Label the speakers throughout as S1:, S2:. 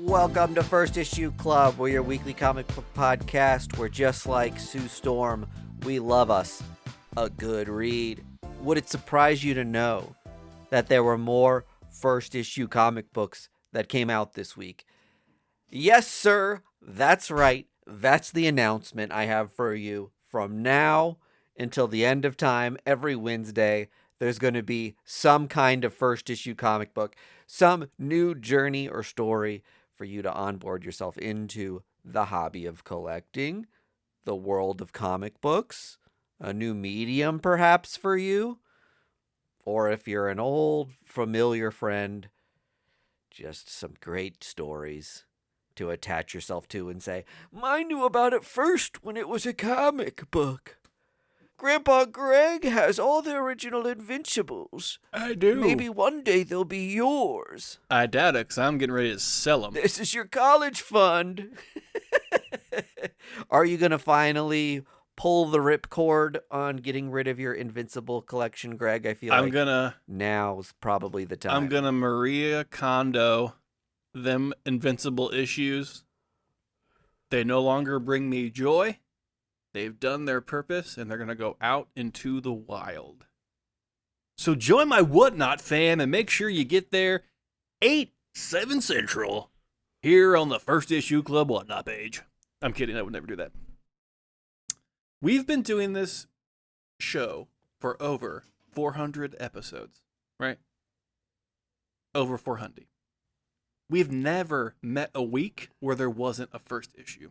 S1: Welcome to First Issue Club. We're your weekly comic book podcast. We're just like Sue Storm. We love us a good read. Would it surprise you to know that there were more first issue comic books that came out this week? Yes, sir. That's right. That's the announcement I have for you. From now until the end of time, every Wednesday, there's going to be some kind of first issue comic book, some new journey or story for you to onboard yourself into the hobby of collecting, the world of comic books, a new medium perhaps for you, or if you're an old familiar friend, just some great stories to attach yourself to and say, I knew about it first when it was a comic book. Grandpa Greg has all the original Invincibles.
S2: I do.
S1: Maybe one day they'll be yours.
S2: I doubt it, because I'm getting ready to sell them.
S1: This is your college fund. Are you going to finally pull the ripcord on getting rid of your Invincible collection, Greg? I feel like now's probably the time.
S2: I'm going to Maria Kondo them Invincible issues. They no longer bring me joy. They've done their purpose, and they're going to go out into the wild. So join my Whatnot fam and make sure you get there 8/7 Central here on the First Issue Club Whatnot page. I'm kidding. I would never do that. We've been doing this show for over 400 episodes, right? Over 400. We've never met a week where there wasn't a first issue.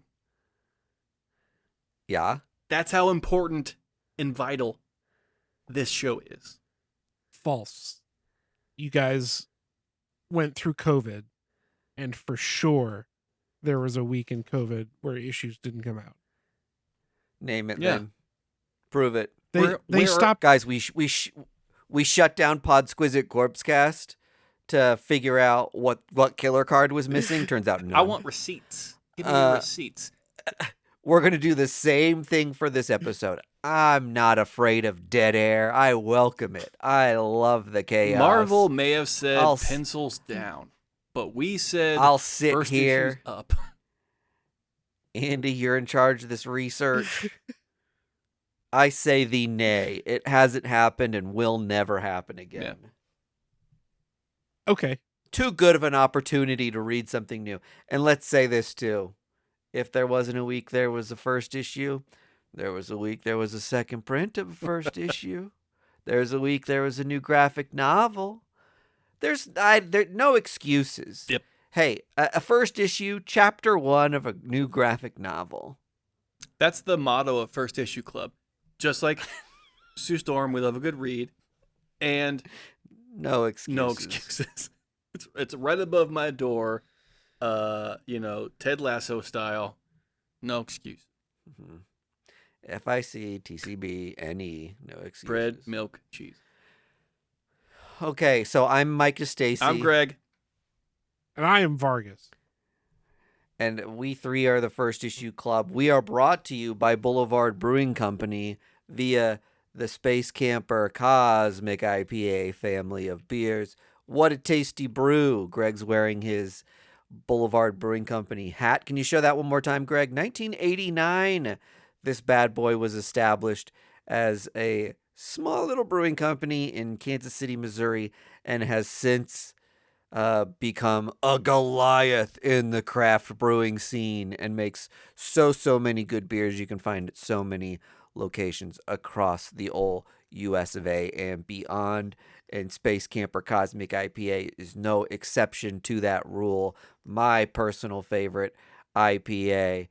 S1: Yeah.
S2: That's how important and vital this show is.
S3: False. You guys went through COVID, and for sure there was a week in COVID where issues didn't come out.
S1: Name it then. Prove it.
S3: They stopped.
S1: Guys, we shut down Podsquisite Corpsecast to figure out what killer card was missing. Turns out no.
S2: I want receipts. Give me the receipts.
S1: We're going to do the same thing for this episode. I'm not afraid of dead air. I welcome it. I love the chaos.
S2: Marvel may have said pencils down, but we said
S1: I'll sit
S2: first
S1: here
S2: up.
S1: Andy, you're in charge of this research. I say thee nay. It hasn't happened and will never happen again.
S2: Yeah.
S3: Okay.
S1: Too good of an opportunity to read something new. And let's say this too. If there wasn't a week, there was a first issue. There was a week, there was a second print of a first issue. There's a week, there was a new graphic novel. There's no excuses.
S2: Yep.
S1: Hey, a first issue, chapter 1 of a new graphic novel.
S2: That's the motto of First Issue Club. Just like Sue Storm, we love a good read. And
S1: no excuses.
S2: No excuses. It's right above my door. Ted Lasso style. No excuse.
S1: Mm-hmm. FIC, TCB, NE, no excuses.
S2: Bread, milk, cheese.
S1: Okay, so I'm Micah Stacy.
S2: I'm Greg.
S3: And I am Vargas.
S1: And we three are the First Issue Club. We are brought to you by Boulevard Brewing Company via the Space Camper Cosmic IPA family of beers. What a tasty brew. Greg's wearing his Boulevard Brewing Company hat. Can you show that one more time, Greg? 1989. This bad boy was established as a small little brewing company in Kansas City, Missouri, and has since become a Goliath in the craft brewing scene and makes so many good beers you can find at so many locations across the old US of A and beyond. And Space Camper Cosmic IPA is no exception to that rule. My personal favorite IPA.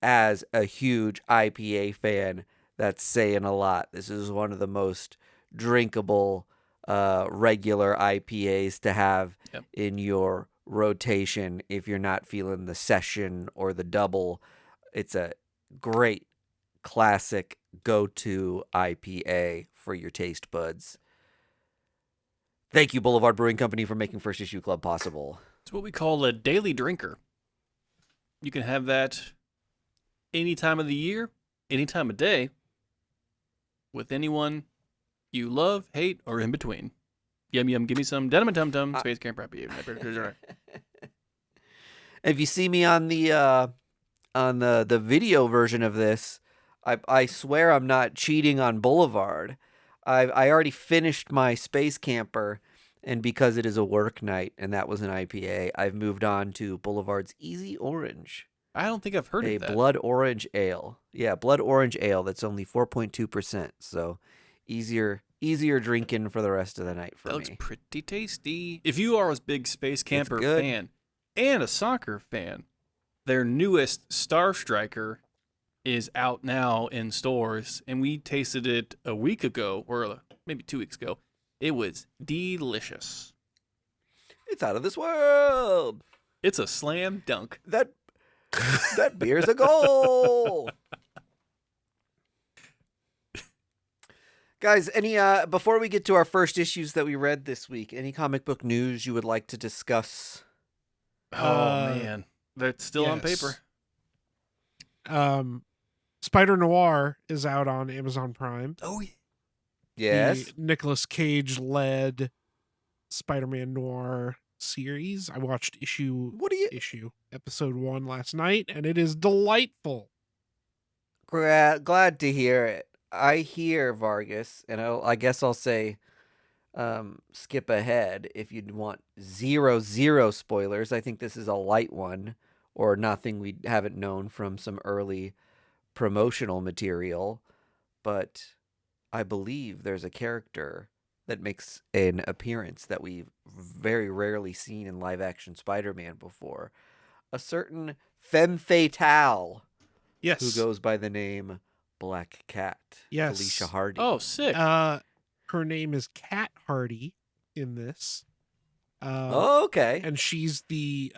S1: As a huge IPA fan, that's saying a lot. This is one of the most drinkable regular IPAs to have in your rotation if you're not feeling the session or the double. It's a great classic go-to IPA for your taste buds. Thank you, Boulevard Brewing Company, for making First Issue Club possible.
S2: It's what we call a daily drinker. You can have that any time of the year, any time of day, with anyone you love, hate, or in between. Yum, yum, give me some denim and tum-tum, space camp rap.
S1: If you see me on the video version of this, I swear I'm not cheating on Boulevard. I already finished my Space Camper, and because it is a work night and that was an IPA, I've moved on to Boulevard's Easy Orange,
S2: I don't think I've heard
S1: a
S2: of that.
S1: blood orange ale. Yeah, blood orange ale that's only 4.2%. So easier drinking for the rest of the night for
S2: That looks
S1: me.
S2: pretty tasty. If you are a big Space Camper
S1: good.
S2: fan and a soccer fan, their newest Star Striker is out now in stores, and we tasted it a week ago, or maybe 2 weeks ago. It was delicious.
S1: It's out of this world.
S2: It's a slam dunk.
S1: That beer's a goal. Guys, any before we get to our first issues that we read this week, any comic book news you would like to discuss?
S2: Oh man, that's still on
S3: yes.
S2: paper.
S3: Spider Noir is out on Amazon Prime.
S2: Oh yeah.
S1: Yes.
S3: The Nicolas Cage led Spider-Man Noir series. I watched episode 1 last night, and it is delightful.
S1: Glad to hear it. I hear Vargas, and I guess I'll say skip ahead if you'd want zero spoilers. I think this is a light one, or nothing we haven't known from some early promotional material, but I believe there's a character that makes an appearance that we've very rarely seen in live action Spider-Man before. A certain femme fatale,
S3: Yes.
S1: who goes by the name Black Cat.
S3: Yes.
S1: Felicia Hardy.
S2: Oh, sick.
S3: Her name is Cat Hardy in this.
S1: Okay.
S3: And she's the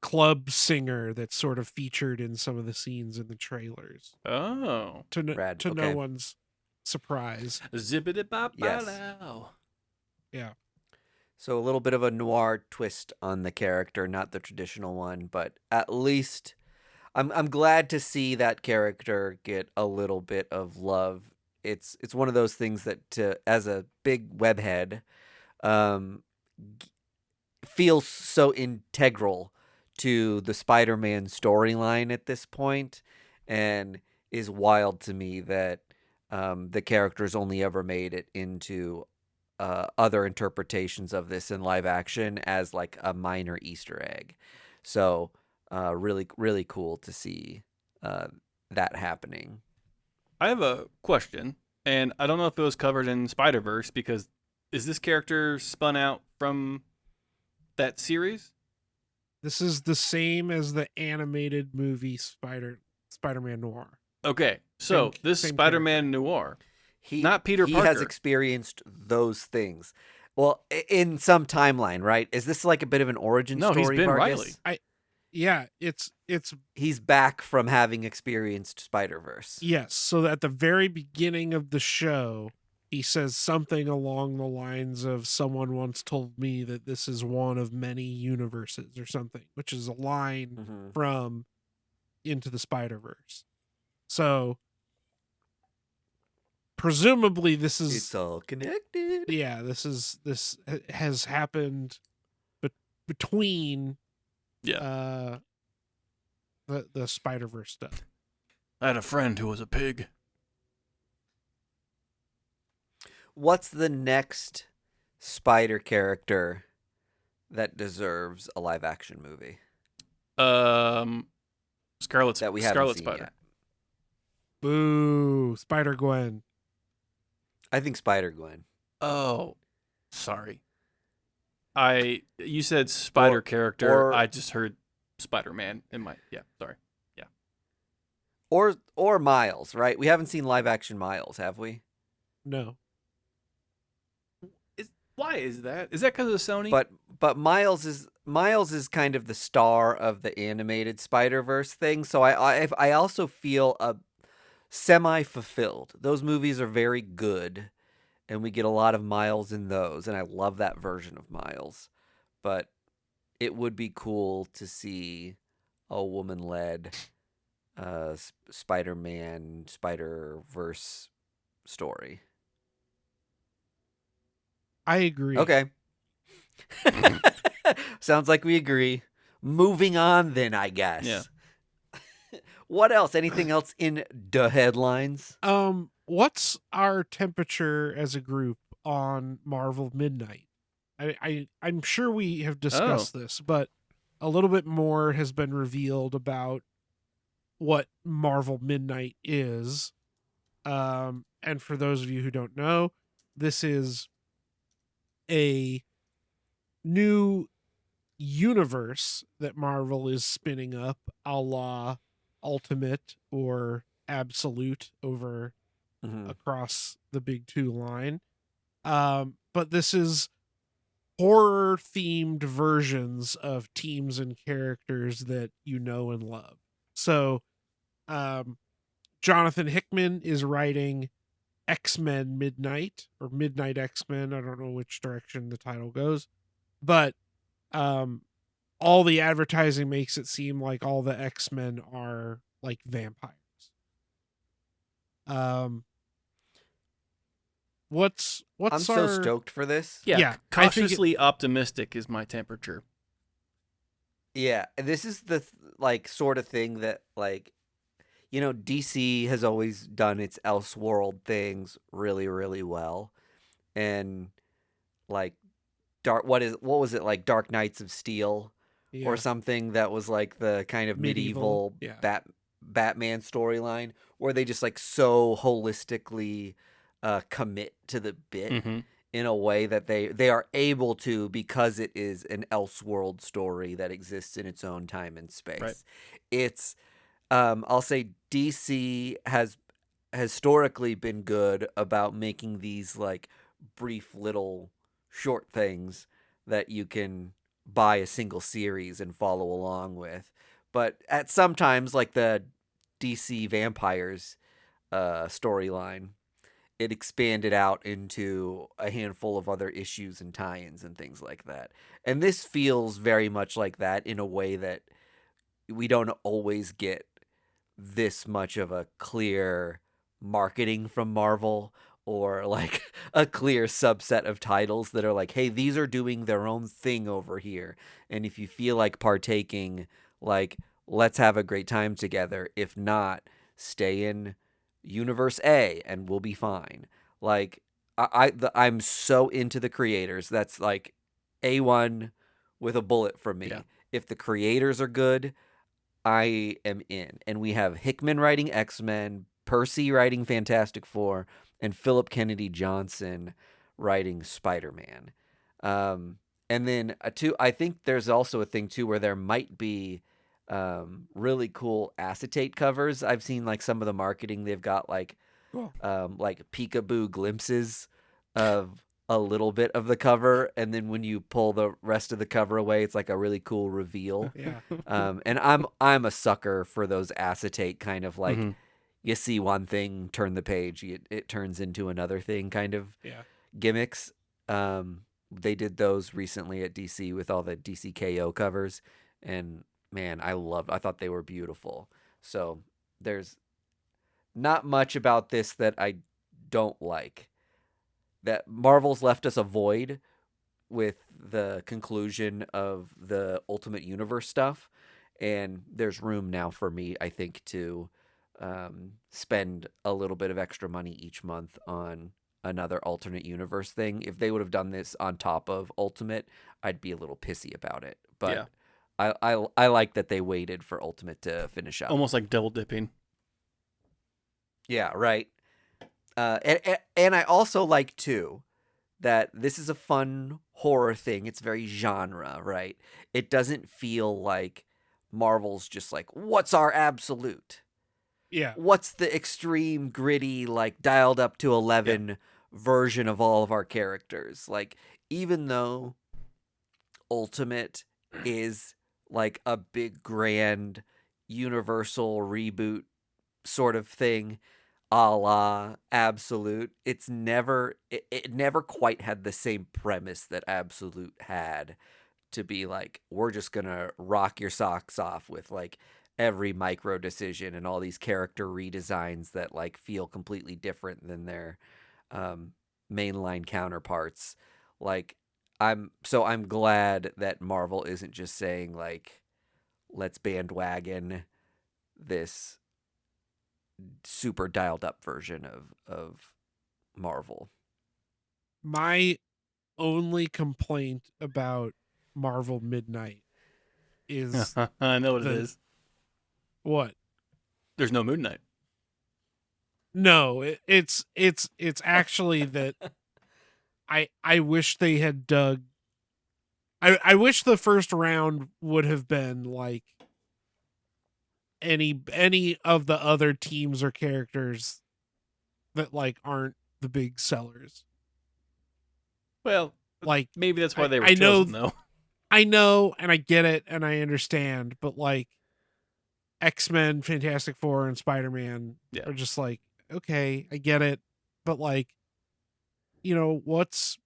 S3: club singer that's sort of featured in some of the scenes in the trailers.
S2: Oh.
S1: Rad.
S3: To
S1: Okay.
S3: no one's surprise.
S2: Zippity bop
S1: Yes.
S2: bow.
S3: Yeah.
S1: So a little bit of a noir twist on the character, not the traditional one, but at least I'm glad to see that character get a little bit of love. It's one of those things that as a big webhead feels so integral to the Spider-Man storyline at this point, and is wild to me that the character's only ever made it into other interpretations of this in live action as like a minor Easter egg. So really cool to see that happening.
S2: I have a question, and I don't know if it was covered in Spider-Verse, because is this character spun out from that series?
S3: This is the same as the animated movie Spider-Man Noir.
S2: Okay, so this
S3: same
S2: Spider-Man Noir,
S1: He
S2: not Peter
S1: he
S2: Parker.
S1: has experienced those things. Well, in some timeline, right? Is this like a bit of an origin
S2: No,
S1: story?
S2: he's Ben
S1: Vargas?
S2: Reilly.
S3: Yeah, it's
S1: He's back from having experienced Spider-Verse.
S3: yes. So at the very beginning of the show, he says something along the lines of "Someone once told me that this is one of many universes" or something, which is a line
S1: Mm-hmm.
S3: from Into the Spider-Verse. So presumably this is
S1: It's all connected.
S3: yeah, this has happened between the Spider-Verse stuff.
S2: I had a friend who was a pig.
S1: What's the next Spider character that deserves a live action movie
S2: Scarlet
S1: that we haven't
S2: Scarlet
S1: seen
S2: Spider.
S1: yet?
S3: Boo, Spider-Gwen.
S1: I think Spider-Gwen.
S2: Oh, sorry. You said spider character. I just heard Spider-Man in my sorry. Yeah.
S1: Or Miles, right? We haven't seen live action Miles, have we?
S3: No.
S2: Why is that? Is that because of Sony?
S1: But Miles is kind of the star of the animated Spider-Verse thing, so I also feel semi-fulfilled. Those movies are very good, and we get a lot of Miles in those, and I love that version of Miles. But it would be cool to see a woman-led Spider-Man Spider-Verse story.
S3: I agree.
S1: Okay. Sounds like we agree. Moving on, then, I guess.
S2: Yeah.
S1: What else? Anything else in the headlines?
S3: What's our temperature as a group on Marvel Midnight? I'm sure we have discussed this, but a little bit more has been revealed about what Marvel Midnight is. And for those of you who don't know, this is a new universe that Marvel is spinning up, a la Ultimate or Absolute over across the big two line. But this is horror themed versions of teams and characters that you know and love. So, Jonathan Hickman is writing X-Men Midnight or Midnight X-Men. I don't know which direction the title goes, but all the advertising makes it seem like all the X-Men are like vampires. What's
S1: I'm so stoked for this.
S2: Yeah,
S3: I think
S2: cautiously optimistic is my temperature.
S1: Yeah, this is the sort of thing that DC has always done its Elseworld things really, really well, and like what was it, like Dark Knights of Steel or something that was like the kind of medieval Batman storyline where they just like so holistically commit to the bit in a way that they are able to, because it is an Elseworld story that exists in its own time and space.
S2: Right.
S1: It's I'll say DC has historically been good about making these like brief little short things that you can buy a single series and follow along with. But at sometimes, like the DC Vampires storyline, it expanded out into a handful of other issues and tie-ins and things like that. And this feels very much like that in a way that we don't always get this much of a clear marketing from Marvel, or like a clear subset of titles that are like, hey, these are doing their own thing over here. And if you feel like partaking, like, let's have a great time together. If not, stay in Universe A and we'll be fine. Like, I'm so into the creators. That's like A1 with a bullet from me.
S2: Yeah.
S1: If the creators are good, I am in. And we have Hickman writing X-Men, Percy writing Fantastic Four, and Philip Kennedy Johnson writing Spider-Man. And then I think there's also a thing too where there might be really cool acetate covers. I've seen like some of the marketing. They've got like peekaboo glimpses of a little bit of the cover, and then when you pull the rest of the cover away, it's like a really cool reveal.
S3: Yeah.
S1: And I'm a sucker for those acetate kind of like you see one thing, turn the page, it turns into another thing kind of gimmicks. They did those recently at DC with all the DC KO covers, and man, I thought they were beautiful. So there's not much about this that I don't like. That Marvel's left us a void with the conclusion of the Ultimate Universe stuff, and there's room now for me, I think, to spend a little bit of extra money each month on another alternate universe thing. If they would have done this on top of Ultimate, I'd be a little pissy about it. But I like that they waited for Ultimate to finish up.
S2: Almost like double dipping.
S1: Yeah, right. And I also like, too, that this is a fun horror thing. It's very genre, right? It doesn't feel like Marvel's just like, what's our absolute?
S3: Yeah.
S1: What's the extreme, gritty, like dialed up to 11 version of all of our characters? Like, even though Ultimate is like a big, grand, universal reboot sort of thing, a la Absolute, it never quite had the same premise that Absolute had, to be like, we're just gonna rock your socks off with like every micro decision and all these character redesigns that like feel completely different than their mainline counterparts. Like, I'm glad that Marvel isn't just saying like, let's bandwagon this super dialed up version of Marvel.
S3: My only complaint about Marvel Midnight is
S2: I know what it
S3: the
S2: is.
S3: what?
S2: There's no Moon Knight.
S3: No, it's actually that I wish they had dug. I wish the first round would have been like any of the other teams or characters that like aren't the big sellers.
S2: Well,
S3: Like
S2: maybe that's why they were
S3: I know
S2: chosen, though.
S3: I know and I get it and I understand, but like X-Men, Fantastic Four, and Spider-Man
S2: Yeah.
S3: are just like, okay, I get it, but like, what's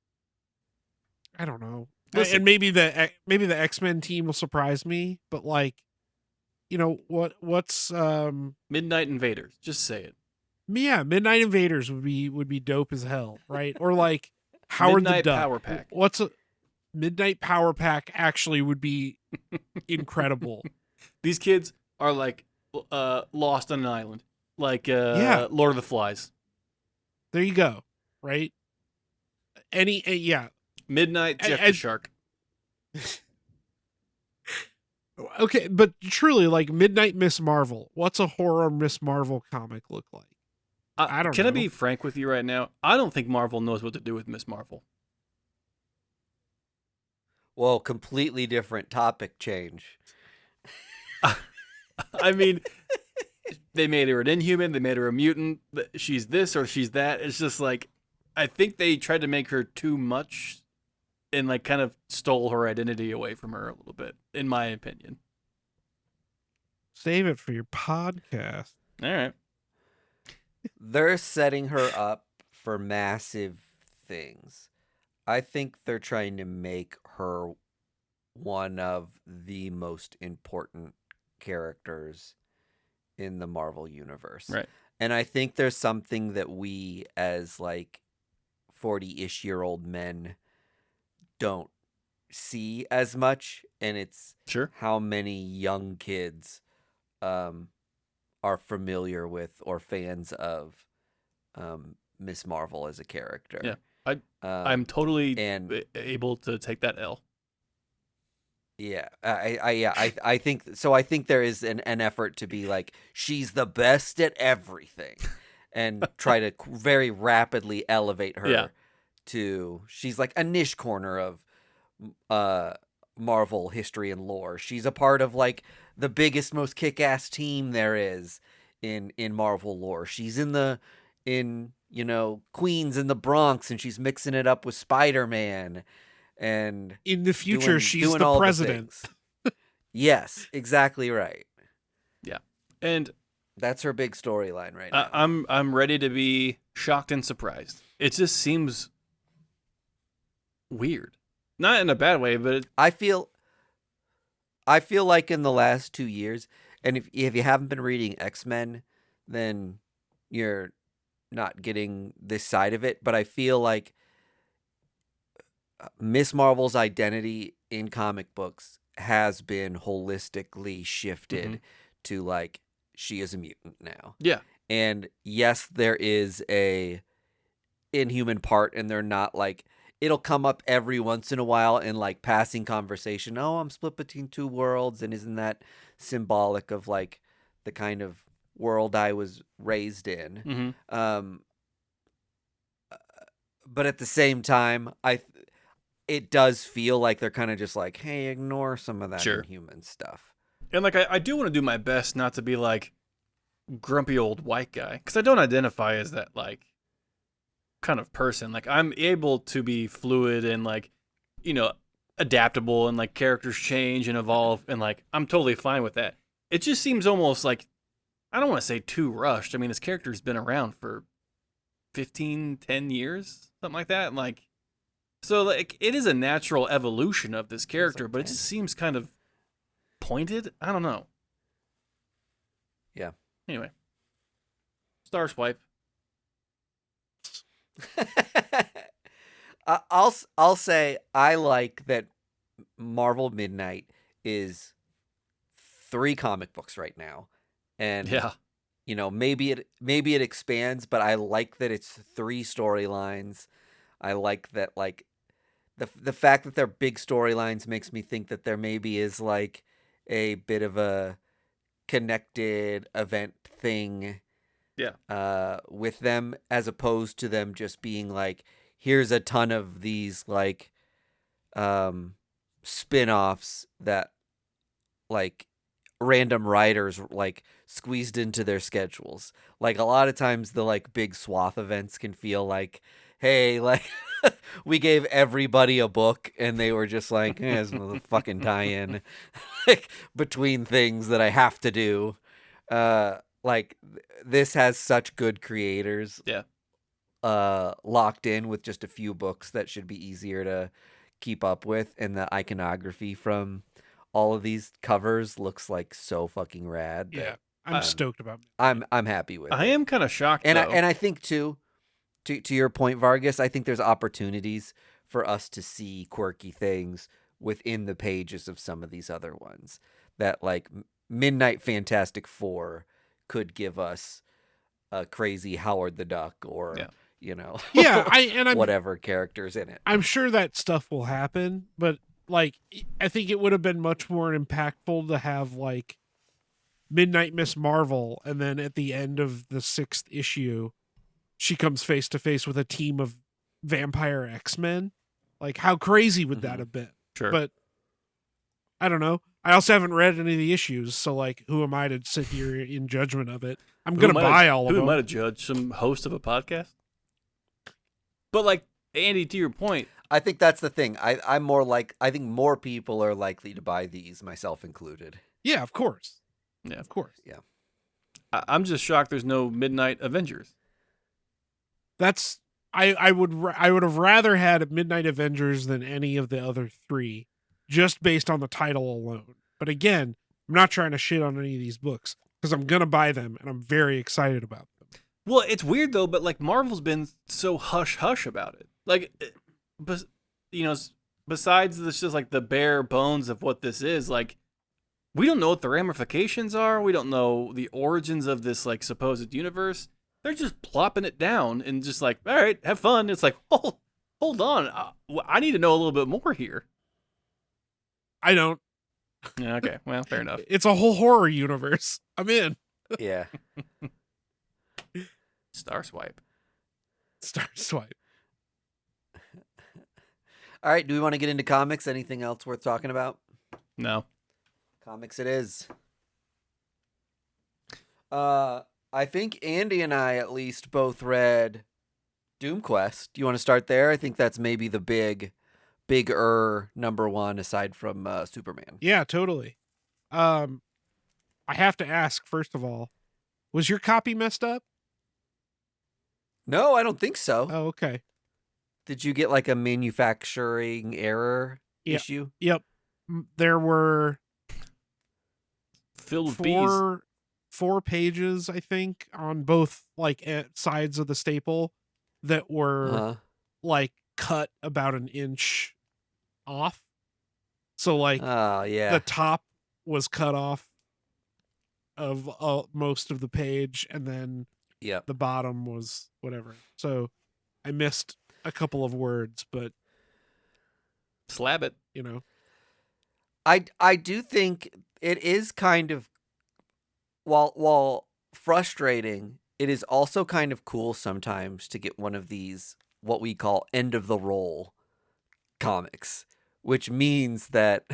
S3: I don't know.
S2: Listen.
S3: And maybe the X-Men team will surprise me, but like, what's
S2: Midnight Invaders. Just say it.
S3: yeah, Midnight Invaders would be dope as hell, right? Or like Howard
S2: Midnight
S3: the Duck.
S2: Power Pack.
S3: What's a Midnight Power Pack actually would be incredible.
S2: These kids are like lost on an island. Like
S3: Yeah.
S2: Lord of the Flies.
S3: There you go, right? Yeah.
S2: Midnight Jeff the
S3: And-
S2: Shark.
S3: Okay, but truly, like Midnight Miss Marvel. What's a horror Miss Marvel comic look like? I don't
S2: Can
S3: know.
S2: I be frank with you right now? I don't think Marvel knows what to do with Miss Marvel.
S1: Well, completely different topic change.
S2: I mean, they made her an Inhuman. They made her a mutant. She's this or she's that. It's just like, I think they tried to make her too much and like kind of stole her identity away from her a little bit, in my opinion.
S3: Save it for your podcast.
S2: All right.
S1: They're setting her up for massive things. I think they're trying to make her one of the most important characters in the Marvel universe.
S2: Right.
S1: And I think there's something that we as like 40-ish year old men don't see as much, and it's
S2: Sure.
S1: how many young kids are familiar with or fans of Miss Marvel as a character.
S2: Yeah. I'm totally
S1: and
S2: able to take that L.
S1: yeah, I think so. I think there is an effort to be like, she's the best at everything, and try to very rapidly elevate her
S2: Yeah.
S1: to, she's like a niche corner of Marvel history and lore. She's a part of like the biggest, most kick-ass team there is in Marvel lore. She's in Queens in the Bronx, and she's mixing it up with Spider-Man. And
S3: In the future, she's
S1: doing
S3: the
S1: all
S3: president.
S1: things. Yes, exactly right.
S2: Yeah. And
S1: That's her big storyline right now.
S2: I'm ready to be shocked and surprised. It just seems weird. Not in a bad way, but
S1: I feel like in the last 2 years, and if you haven't been reading X-Men, then you're not getting this side of it. But I feel like Miss Marvel's identity in comic books has been holistically shifted to like, she is a mutant now.
S2: yeah.
S1: And yes, there is a Inhuman part, and they're not like, it'll come up every once in a while in like passing conversation. Oh, I'm split between two worlds, and isn't that symbolic of like the kind of world I was raised in?
S2: Mm-hmm.
S1: But at the same time, it does feel like they're kind of just like, hey, ignore some of that
S2: Sure.
S1: Inhuman stuff.
S2: And like I do want to do my best not to be like grumpy old white guy, because I don't identify as that like kind of person. Like I'm able to be fluid and like, adaptable, and like characters change and evolve, and like I'm totally fine with that. It just seems almost like, I don't want to say too rushed. I mean, this character's been around for 10 years, something like that. And like, so like it is a natural evolution of this character,
S1: like
S2: but it
S1: 10.
S2: just seems kind of pointed. I don't know.
S1: Yeah.
S2: Anyway, Star Swipe.
S1: I'll say I like that Marvel Midnight is 3 comic books right now, and
S2: Yeah.
S1: maybe it expands, but I like that it's 3 storylines. I like that, like, the fact that they're big storylines makes me think that there maybe is like a bit of a connected event thing
S2: Yeah.
S1: with them, as opposed to them just being like, here's a ton of these like spin-offs that like random writers like squeezed into their schedules. Like a lot of times the like big swath events can feel like, hey, like we gave everybody a book and they were just like, it's a fucking tie-in like between things that I have to do. Like this has such good creators
S2: Yeah.
S1: locked in with just a few books that should be easier to keep up with, and the iconography from all of these covers looks like so fucking rad.
S3: Yeah,
S1: That
S3: I'm stoked about it.
S1: I'm happy with
S2: I
S1: it.
S2: am kind of shocked,
S1: And
S2: though.
S1: I think too, to your point, Vargas, I think there's opportunities for us to see quirky things within the pages of some of these other ones that like Midnight Fantastic Four could give us a crazy Howard the Duck or
S2: Yeah.
S3: Yeah, I'm
S1: whatever characters in it.
S3: I'm sure that stuff will happen, but like I think it would have been much more impactful to have like Midnight Miss Marvel, and then at the end of the 6th issue, she comes face to face with a team of vampire X-Men. Like, how crazy would that have been?
S2: Sure.
S3: But I don't know. I also haven't read any of the issues, so like, who am I to sit here in judgment of it? I'm gonna buy all of
S2: Who
S3: them.
S2: am I to judge? Some host of a podcast? But like, Andy, to your point,
S1: I think that's the thing. I'm more like, I think more people are likely to buy these, myself included.
S3: Yeah, of course.
S2: Yeah.
S3: Of course.
S1: Yeah.
S2: I'm just shocked there's no Midnight Avengers.
S3: That's I would have rather had Midnight Avengers than any of the other 3, just based on the title alone. But again, I'm not trying to shit on any of these books because I'm gonna buy them and I'm very excited about them.
S2: Well, it's weird though, but like Marvel's been so hush hush about it. Like, but besides this, just like the bare bones of what this is, like we don't know what the ramifications are. We don't know the origins of this like supposed universe. They're just plopping it down and just like, all right, have fun. It's like, hold on, I need to know a little bit more here.
S3: I don't.
S2: Yeah, okay, well, fair enough.
S3: It's a whole horror universe. I'm in.
S1: Yeah.
S2: Star Swipe.
S3: Star Swipe.
S1: All right. Do we want to get into comics? Anything else worth talking about?
S2: No.
S1: Comics it is. I think Andy and I at least both read Doomquest. Do you want to start there? I think that's maybe the bigger number one aside from Superman.
S3: Yeah, totally. I have to ask, first of all, was your copy messed up?
S1: No, I don't think so.
S3: Oh, okay.
S1: Did you get like a manufacturing error
S3: Yeah.
S1: issue?
S3: Yep. There were
S2: Filled with bees.
S3: 4 pages, I think, on both like sides of the staple that were like cut about an inch off. So like
S1: Oh, yeah.
S3: the top was cut off of most of the page, and then the bottom was whatever. So I missed a couple of words, but
S2: Slab it.
S1: I do think it is kind of, while frustrating, it is also kind of cool sometimes to get one of these what we call end of the roll comics, which means that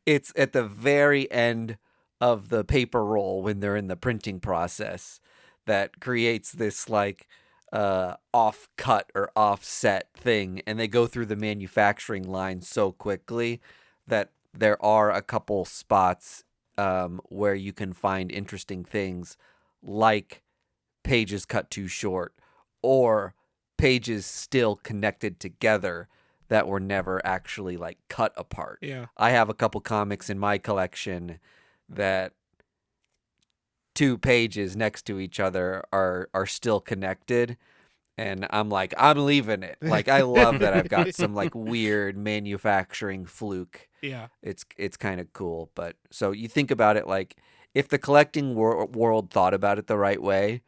S1: it's at the very end of the paper roll when they're in the printing process that creates this like off cut or offset thing, and they go through the manufacturing line so quickly that there are a couple spots where you can find interesting things like pages cut too short or pages still connected together that were never actually like cut apart.
S3: yeah.
S1: I have a couple comics in my collection that 2 pages next to each other are still connected, And I'm like, I'm leaving it. Like, I love that I've got some like weird manufacturing fluke.
S3: Yeah.
S1: It's kind of cool. But so you think about it, like if the collecting world thought about it the right way,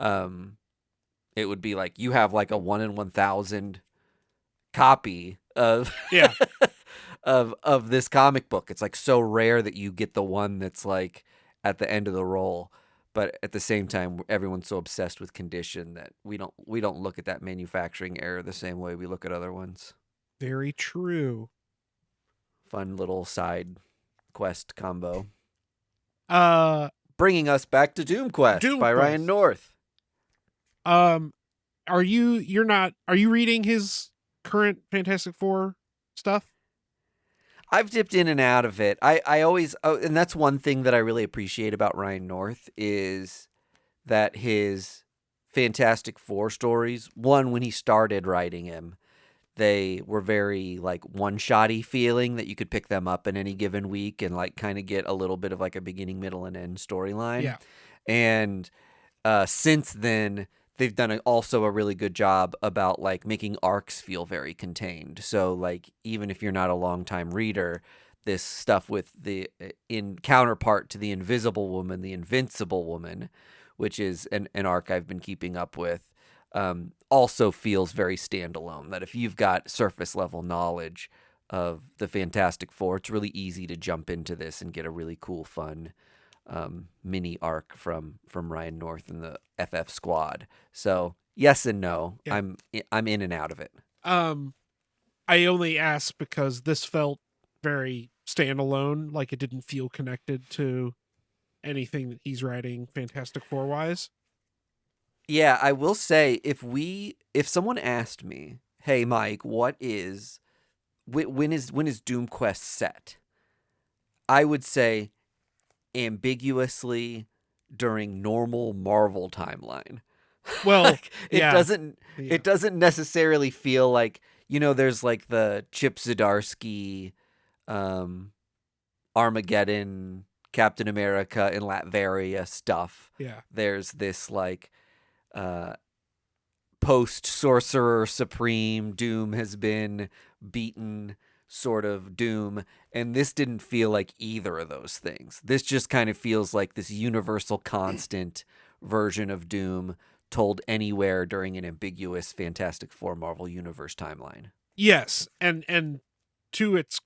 S1: it would be like you have like a 1 in 1,000 copy of
S3: Yeah.
S1: of this comic book. It's like so rare that you get the one that's like at the end of the roll. But at the same time, everyone's so obsessed with condition that we don't look at that manufacturing error the same way we look at other ones.
S3: Very true.
S1: Fun little side quest combo.
S3: Bringing
S1: us back to Doomquest by Ryan North.
S3: Are you reading his current Fantastic Four stuff?
S1: I've dipped in and out of it. I always, and that's one thing that I really appreciate about Ryan North is that his Fantastic Four stories, one, when he started writing him, they were very like one-shotty feeling that you could pick them up in any given week and like kind of get a little bit of like a beginning, middle, and end storyline.
S3: Yeah.
S1: And since then, they've done also a really good job about like making arcs feel very contained. So like even if you're not a longtime reader, this stuff with the in counterpart to the Invisible Woman, the Invincible Woman, which is an arc I've been keeping up with, also feels very standalone. That if you've got surface level knowledge of the Fantastic Four, it's really easy to jump into this and get a really cool, fun mini arc from Ryan North and the FF Squad. So yes and no.
S3: Yeah.
S1: I'm in and out of it.
S3: I only asked because this felt very standalone, like it didn't feel connected to anything that he's writing Fantastic Four wise.
S1: Yeah, I will say if someone asked me, "Hey Mike, when is Doomquest set?" I would say ambiguously during normal Marvel timeline.
S3: Well,
S1: like,
S3: yeah.
S1: It doesn't necessarily feel like, there's like the Chip Zdarsky Armageddon, Captain America in Latveria stuff.
S3: Yeah.
S1: There's this like post Sorcerer Supreme Doom has been beaten sort of Doom, and this didn't feel like either of those things. This just kind of feels like this universal constant version of Doom told anywhere during an ambiguous Fantastic Four Marvel Universe timeline.
S3: Yes, and to its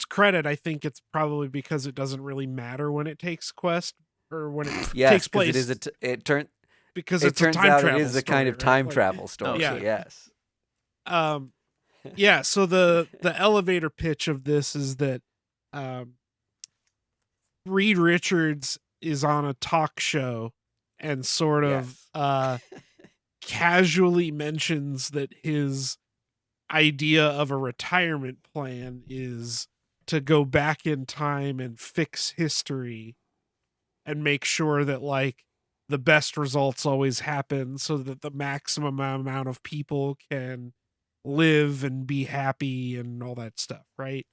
S3: credit, I think it's probably because it doesn't really matter when it takes quest or when it takes place.
S1: It turns
S3: out
S1: it is a kind of time travel story.
S3: Yeah.
S1: Yes.
S3: Yeah, so the elevator pitch of this is that Reed Richards is on a talk show and sort of casually mentions that his idea of a retirement plan is to go back in time and fix history and make sure that like the best results always happen so that the maximum amount of people can live and be happy and all that stuff, right?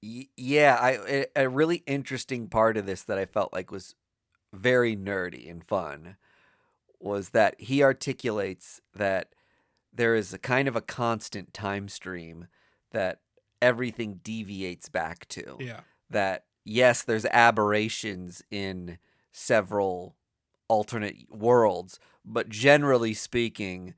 S1: Yeah, a really interesting part of this that I felt like was very nerdy and fun was that he articulates that there is a kind of a constant time stream that everything deviates back to.
S3: Yeah.
S1: That, yes, there's aberrations in several alternate worlds, but generally speaking,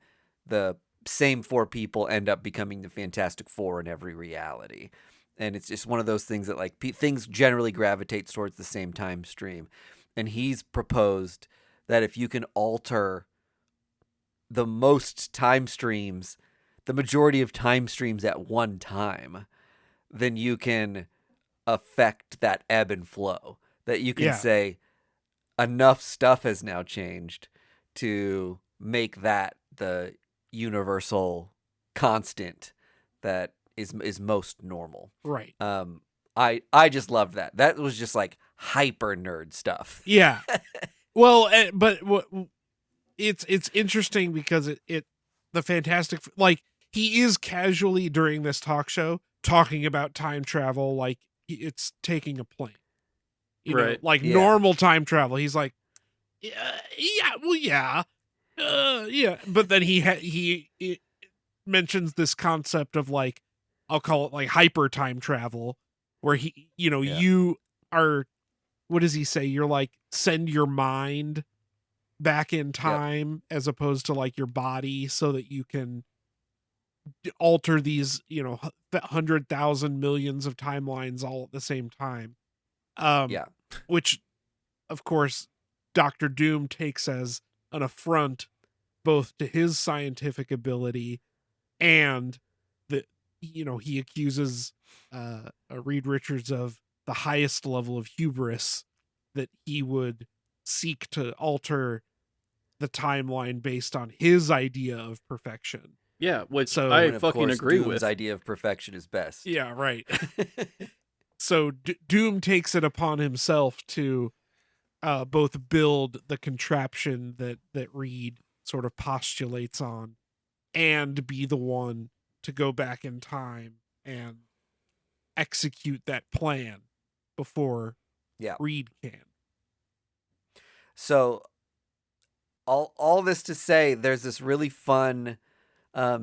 S1: the same four people end up becoming the Fantastic Four in every reality. And it's just one of those things that like things generally gravitate towards the same time stream. And he's proposed that if you can alter the most time streams, the majority of time streams at one time, then you can affect that ebb and flow. That you can say enough stuff has now changed to make that the universal constant that is most normal.
S3: Right.
S1: I just loved that. That was just like hyper nerd stuff.
S3: Yeah. Well, but it's interesting because it the Fantastic, like, he is casually during this talk show talking about time travel like it's taking a plane. You know, like normal time travel. He's like, yeah, well, yeah. Yeah, but then he mentions this concept of like, I'll call it like hyper time travel, where
S1: Yeah.
S3: you are, what does he say? You're like, send your mind back in time as opposed to like your body so that you can alter these, 100,000 millions of timelines all at the same time.
S1: Yeah.
S3: Which, of course, Doctor Doom takes as an affront both to his scientific ability and that, he accuses Reed Richards of the highest level of hubris, that he would seek to alter the timeline based on his idea of perfection.
S2: Yeah, which
S3: So,
S2: I
S1: When, of
S2: fucking
S1: course,
S2: agree
S1: Doom's
S2: with.
S1: idea of perfection is best.
S3: yeah, right. So Doom takes it upon himself to both build the contraption that Reed sort of postulates on, and be the one to go back in time and execute that plan before
S1: Yeah.
S3: Reed can.
S1: So all this to say, there's this really fun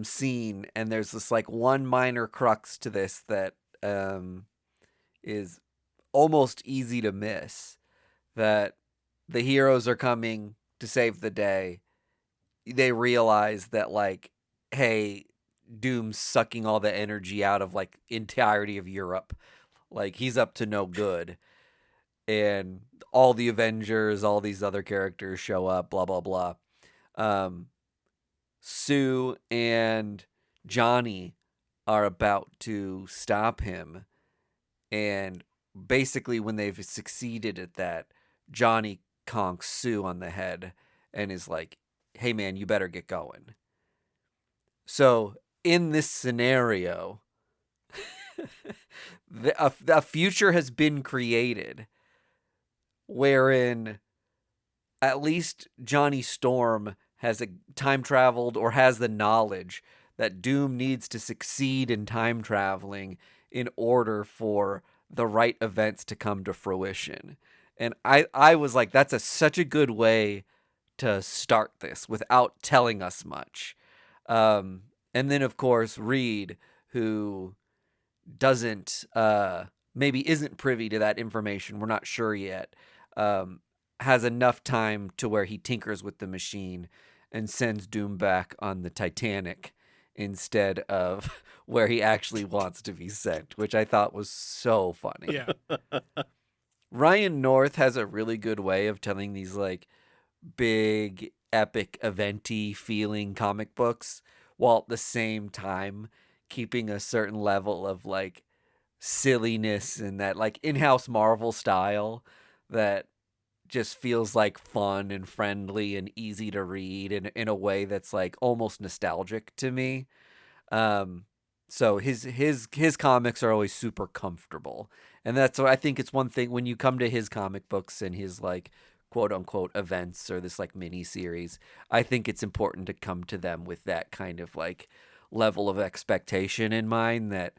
S1: scene, and there's this like one minor crux to this that is almost easy to miss. That the heroes are coming to save the day. They realize that like, hey, Doom's sucking all the energy out of like entirety of Europe. Like he's up to no good. And all the Avengers, all these other characters show up, blah blah blah. Sue and Johnny are about to stop him, and basically when they've succeeded at that, Johnny conks Sue on the head and is like, "Hey man, you better get going." So in this scenario, a future has been created wherein at least Johnny Storm has a time traveled or has the knowledge that Doom needs to succeed in time traveling in order for the right events to come to fruition. And I was like, that's such a good way to start this without telling us much. And then, of course, Reed, who doesn't, maybe isn't privy to that information, we're not sure yet, has enough time to where he tinkers with the machine and sends Doom back on the Titanic instead of where he actually wants to be sent, which I thought was so funny.
S3: Yeah.
S1: Ryan North has a really good way of telling these like big, epic, eventy feeling comic books while at the same time keeping a certain level of like silliness and that like in-house Marvel style that just feels like fun and friendly and easy to read in a way that's like almost nostalgic to me. So his comics are always super comfortable. And that's what I think it's one thing when you come to his comic books and his like quote unquote events or this like mini series, I think it's important to come to them with that kind of like level of expectation in mind that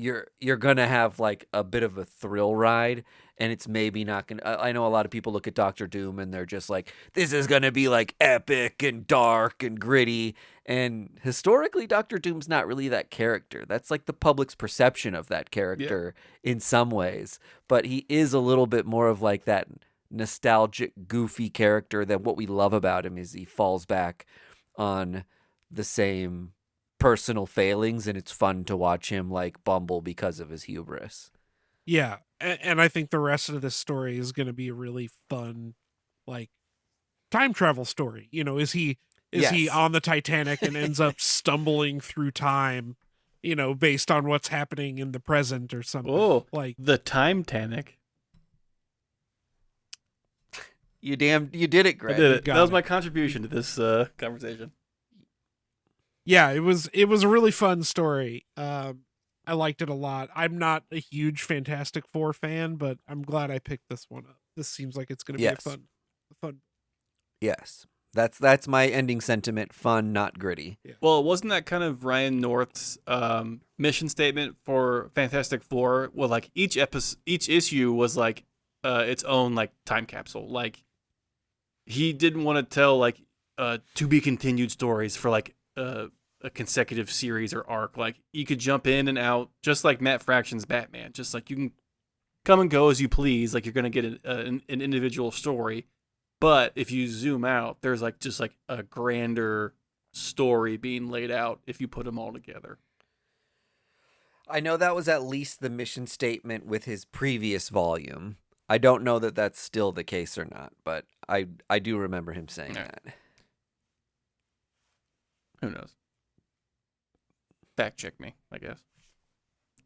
S1: you're gonna have like a bit of a thrill ride, and it's maybe not gonna. I know a lot of people look at Doctor Doom and they're just like, this is gonna be like epic and dark and gritty. And historically, Doctor Doom's not really that character. That's like the public's perception of that character in some ways, but he is a little bit more of like that nostalgic, goofy character. That what we love about him is he falls back on the same personal failings, and it's fun to watch him like bumble because of his hubris.
S3: Yeah. And I think the rest of this story is going to be a really fun, like, time travel story. Is he
S1: Yes.
S3: on the Titanic and ends up stumbling through time, based on what's happening in the present or something?
S2: Oh,
S3: like
S2: the Time Tanic.
S1: You did it,
S2: I
S1: Greg.
S2: did it.
S3: got
S2: That was
S3: it.
S2: my contribution to this conversation.
S3: Yeah, it was a really fun story. I liked it a lot. I'm not a huge Fantastic Four fan, but I'm glad I picked this one up. This seems like it's going to be
S1: Yes.
S3: a fun.
S1: Yes. That's my ending sentiment. Fun, not gritty.
S3: Yeah.
S2: Well, wasn't that kind of Ryan North's mission statement for Fantastic Four? Well, like each issue was like its own like time capsule. Like he didn't want to tell like to be continued stories for like a consecutive series or arc. Like you could jump in and out, just like Matt Fraction's Batman. Just like you can come and go as you please. Like you're gonna get an individual story, but if you zoom out, there's like just like a grander story being laid out if you put them all together.
S1: I know that was at least the mission statement with his previous volume. I don't know that that's still the case or not, but I do remember him saying
S2: All right.
S1: that.
S2: Who knows? Fact check me, I guess.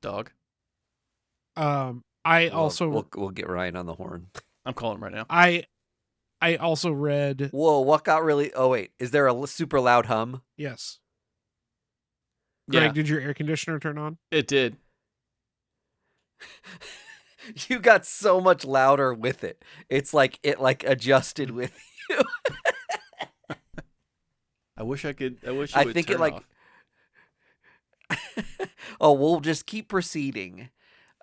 S2: Dog.
S3: I also
S1: we'll get Ryan on the horn.
S2: I'm calling him right now.
S3: I also read.
S1: Whoa, what got really? Oh wait, is there a super loud hum?
S3: Yes.
S2: Yeah,
S3: Greg, did your air conditioner turn on?
S2: it did.
S1: You got so much louder with it. It's like it adjusted with you.
S2: I wish it would
S1: think it
S2: turn
S1: like.
S2: off.
S1: Oh, we'll just keep proceeding.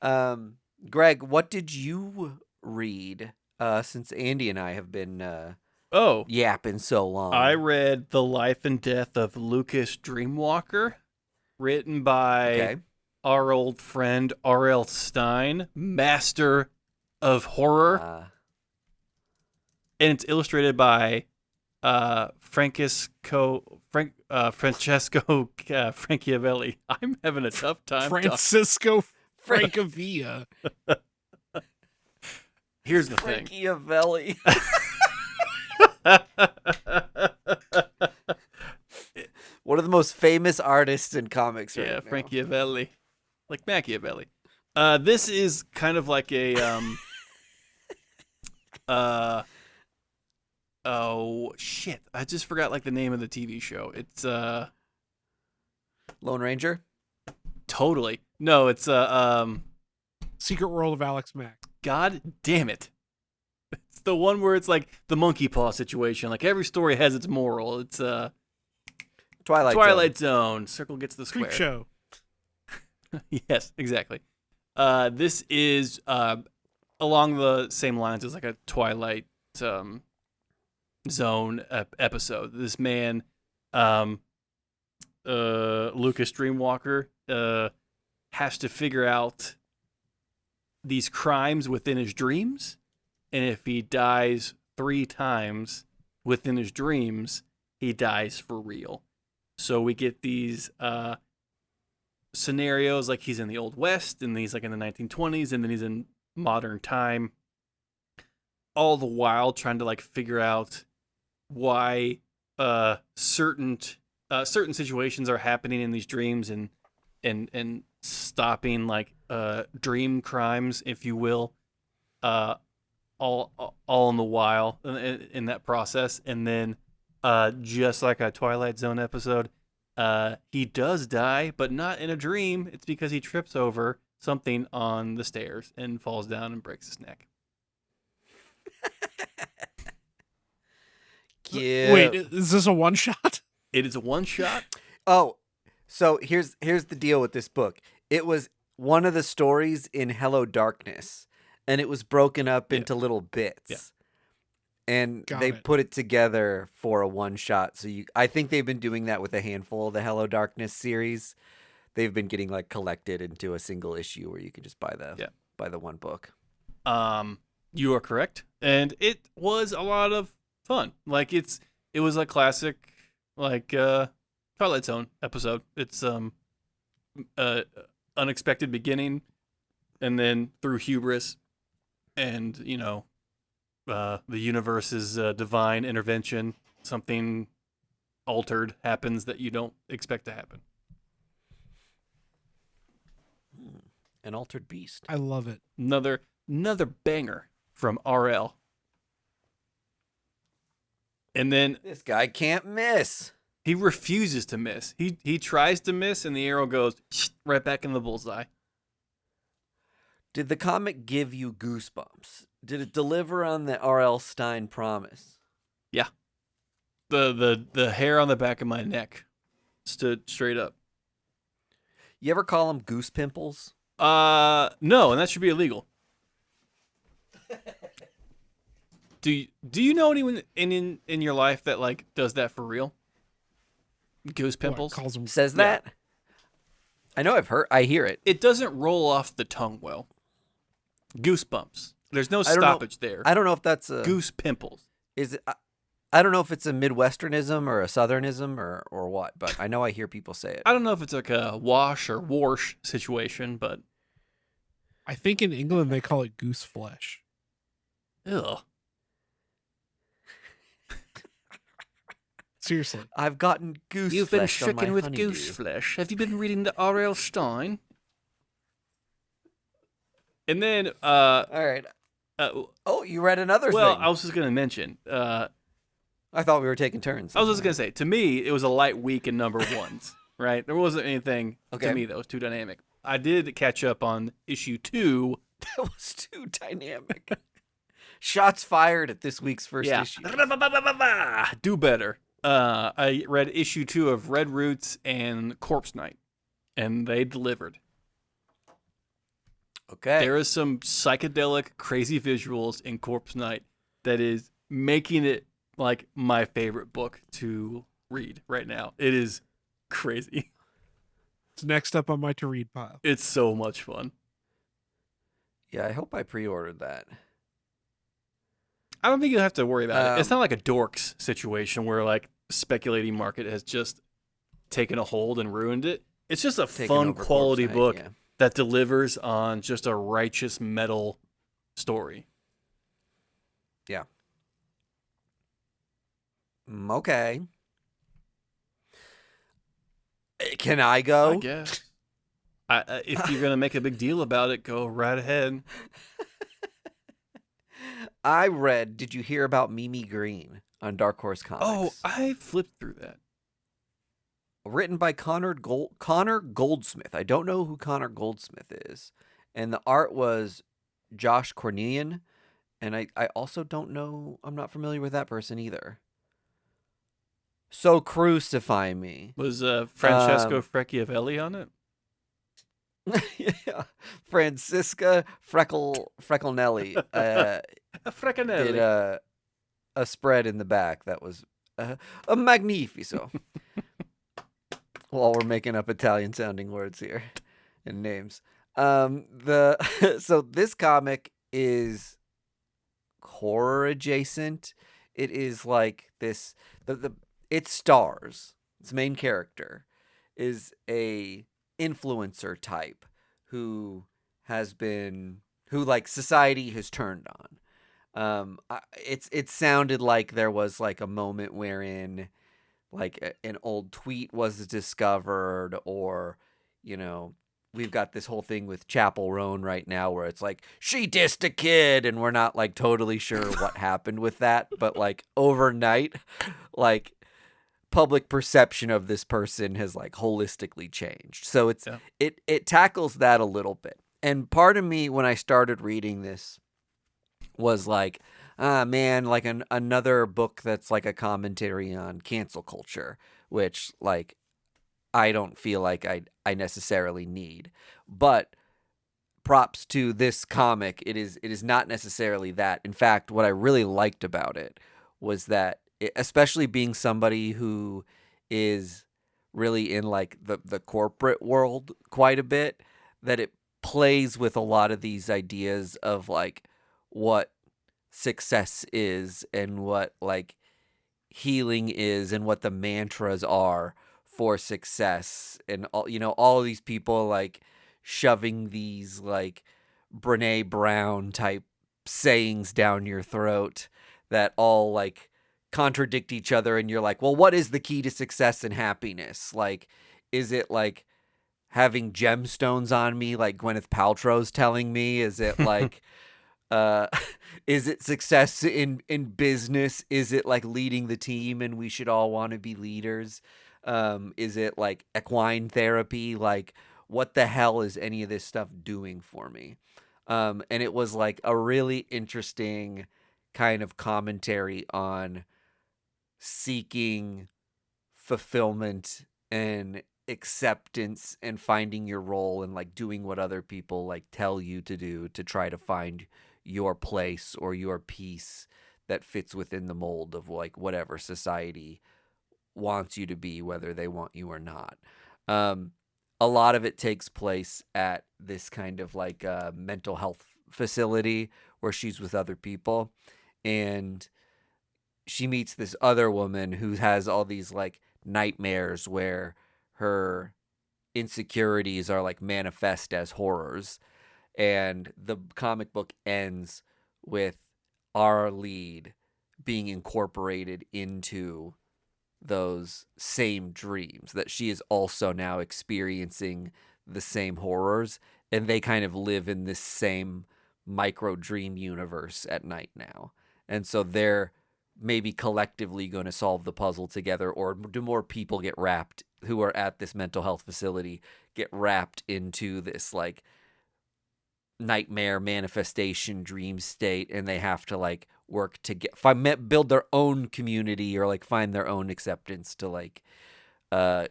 S1: Greg, what did you read? Since Andy and I have been yapping so long.
S2: I read The Life and Death of Lucas Dreamwalker, written by our old friend R.L. Stine, master of horror. And it's illustrated by Francesco Franchiavelli. I'm having a tough time.
S3: Francisco Francavilla.
S2: Here's the thing.
S1: Franchiavelli. One of the most famous artists in comics right now.
S2: Franchiavelli. Like Machiavelli. This is kind of like a oh shit. I just forgot like the name of the TV show. It's
S1: Lone Ranger?
S2: Totally. No, it's
S3: Secret World of Alex Mack.
S2: God damn it. It's the one where it's like the monkey paw situation. Like every story has its moral. It's Twilight Zone. Circle gets the square.
S3: Creep show.
S2: Yes, exactly. This is along the same lines as like a Twilight Zone episode. This man, Lucas Dreamwalker, has to figure out these crimes within his dreams, and if he dies 3 times within his dreams, he dies for real. So we get these scenarios like he's in the Old West, and he's like in the 1920s, and then he's in modern time, all the while trying to like figure out why certain situations are happening in these dreams, and stopping like dream crimes, if you will, all in the while in that process. And then just like a Twilight Zone episode, he does die, but not in a dream. It's because he trips over something on the stairs and falls down and breaks his neck.
S1: Yeah.
S3: Wait, is this a one shot?
S2: It is a one shot.
S1: Oh, so here's the deal with this book. It was one of the stories in Hello Darkness, and it was broken up into little bits.
S2: Yeah.
S1: And
S3: Got
S1: they
S3: it.
S1: put it together for a one shot. So I think they've been doing that with a handful of the Hello Darkness series. They've been getting like collected into a single issue where you can just buy the one book.
S2: You are correct, and it was a lot of fun. Like it was a classic like Twilight Zone episode. It's unexpected beginning, and then through hubris and the universe's divine intervention, something altered happens that you don't expect to happen.
S1: An altered beast.
S3: I love it.
S2: Another banger from RL. And then
S1: This guy can't miss.
S2: he refuses to miss. He tries to miss, and the arrow goes right back in the bullseye.
S1: Did the comic give you goosebumps? Did it deliver on the R.L. Stine promise?
S2: Yeah. The hair on the back of my neck stood straight up.
S1: You ever call them goose pimples?
S2: No, and that should be illegal. Do you know anyone in your life that like does that for real? Goose pimples?
S3: Calls them.
S1: Says
S2: Yeah.
S1: that? I know I hear it.
S2: It doesn't roll off the tongue well. Goosebumps. There's no
S1: I don't know-
S2: stoppage there.
S1: I don't know if that's a
S2: Goose pimples.
S1: is it. I don't know if it's a Midwesternism or a Southernism or what, but I know I hear people say it.
S2: I don't know if it's like a wash or wash situation, but
S3: I think in England they call it goose flesh.
S2: ugh.
S3: Seriously.
S1: I've gotten goose
S2: You've been
S1: flesh on my
S2: stricken with
S1: honeydew.
S2: goose flesh. Have you been reading the R.L. Stine? And then,
S1: All right. Oh, you read another
S2: well,
S1: thing.
S2: I was just gonna mention.
S1: I thought we were taking turns.
S2: I was just gonna say, to me, it was a light week in number ones. Right? There wasn't anything
S1: Okay.
S2: to me that was too dynamic. I did catch up on issue 2.
S1: That was too dynamic. Shots fired at this week's first issue.
S2: Do better. I read issue 2 of Red Roots and Corpse Night, and they delivered.
S1: Okay.
S2: There is some psychedelic, crazy visuals in Corpse Night that is making it like my favorite book to read right now. It is crazy.
S3: It's next up on my to read pile.
S2: It's so much fun.
S1: Yeah, I hope I pre-ordered that.
S2: I don't think you'll have to worry about it. It's not like a Dorks situation where like speculating market has just taken a hold and ruined it. It's just a
S1: Taken
S2: fun
S1: over
S2: quality
S1: Corpse Night,
S2: book
S1: yeah.
S2: that delivers on just a righteous metal story.
S1: Yeah. Okay. Can I go?
S2: I guess. If you're gonna make a big deal about it, go right ahead.
S1: I read. Did you hear about Mimi Green on Dark Horse Comics?
S2: Oh, I flipped through that.
S1: Written by Connor Goldsmith. I don't know who Connor Goldsmith is, and the art was Josh Cornelian, and I also don't know. I'm not familiar with that person either. So crucify me.
S2: Was Francesco Frecchiavelli on it?
S1: Yeah. Francisca Frecklenelli
S2: Freccanelli.
S1: did a spread in the back that was a magnifico. While we're making up Italian sounding words here and names. So this comic is horror adjacent. It is like this it stars. Its main character is a influencer type who like society has turned on. It sounded like there was like a moment wherein like an old tweet was discovered, or we've got this whole thing with Chapel Roan right now where it's like she dissed a kid and we're not like totally sure what happened with that, but like overnight like public perception of this person has like holistically changed. So it tackles that a little bit. And part of me when I started reading this was like, man, like another book that's like a commentary on cancel culture, which like I don't feel like I necessarily need. But props to this comic, it is not necessarily that. In fact, what I really liked about it was that especially being somebody who is really in like the corporate world quite a bit, that it plays with a lot of these ideas of like what success is and what like healing is and what the mantras are for success, and all of these people like shoving these like Brene Brown type sayings down your throat that all like contradict each other, and you're like, well, what is the key to success and happiness? Like, is it like having gemstones on me like Gwyneth Paltrow's telling me? Is it like is it success in business? Is it like leading the team and we should all want to be leaders? Is it like equine therapy? Like, what the hell is any of this stuff doing for me? And it was like a really interesting kind of commentary on seeking fulfillment and acceptance and finding your role and like doing what other people like tell you to do to try to find your place or your piece that fits within the mold of like whatever society wants you to be, whether they want you or not. A lot of it takes place at this kind of like mental health facility where she's with other people, and she meets this other woman who has all these like nightmares where her insecurities are like manifest as horrors. And the comic book ends with our lead being incorporated into those same dreams, that she is also now experiencing the same horrors, and they kind of live in this same micro dream universe at night now. And so they're maybe collectively going to solve the puzzle together, or do more people get wrapped who are at this mental health facility get wrapped into this like nightmare manifestation dream state, and they have to like work to build their own community, or like find their own acceptance to like